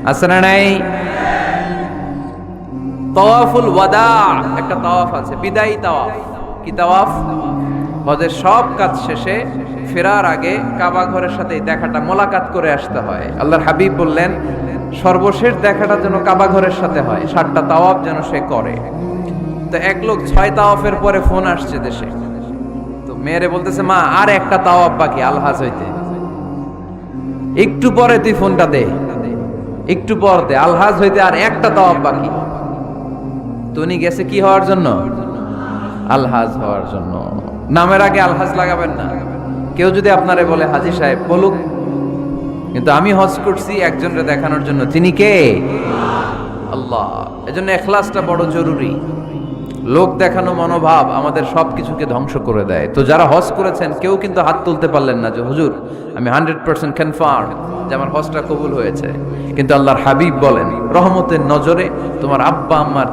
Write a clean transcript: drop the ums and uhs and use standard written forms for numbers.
আছে না নাই? তাওয়াফুল ওয়াদা, একটা তাওয়াফ আছে, বিদায়ী তাওয়াফ। কি তাওয়াফ? হজের সব কাজ শেষে ফেরার আগে কাবা ঘরের সাথে এই দেখাটা মোলাকাত করে আসতে হয়। আল্লাহর হাবিব বললেন সর্বশেষ দেখাটা যেন কাবা ঘরের সাথে হয়, 7টা তাওয়াফ যেন সে করে। তো এক লোক 6 তাওয়াফের পরে ফোন আসছে দেশে, তো মেয়েরে বলতেছে মা আর একটা তাওয়াফ বাকি আলহাজ হইতে, একটু পরে তুই ফোনটা দে, একটু পর দে, আলহাজ হইতে আর একটা তাওয়াফ বাকি। তো উনি গেছে কি হওয়ার জন্য? আলহাজ হওয়ার জন্য। নামের আগে আলহাজ লাগাবেন না। কেউ যদি আপনারে বলে হাজী সাহেব বলুক, কিন্তু আমি হজ করছি একজনকে দেখানোর জন্য। তিনি কে? আল্লাহ। এজন্য ইখলাসটা বড় জরুরি। লোক দেখানো মনোভাব আমাদের সবকিছুকে ধ্বংস করে দেয়। তো যারা হজ করেছেন কেউ কিন্তু হাত তুলতে পারলেন না যে হুজুর আমি 100% কনফার্ম যে আমার হজটা কবুল হয়েছে। কিন্তু আল্লাহর হাবিব বলেন রহমতের নজরে তোমার আব্বা আম্মার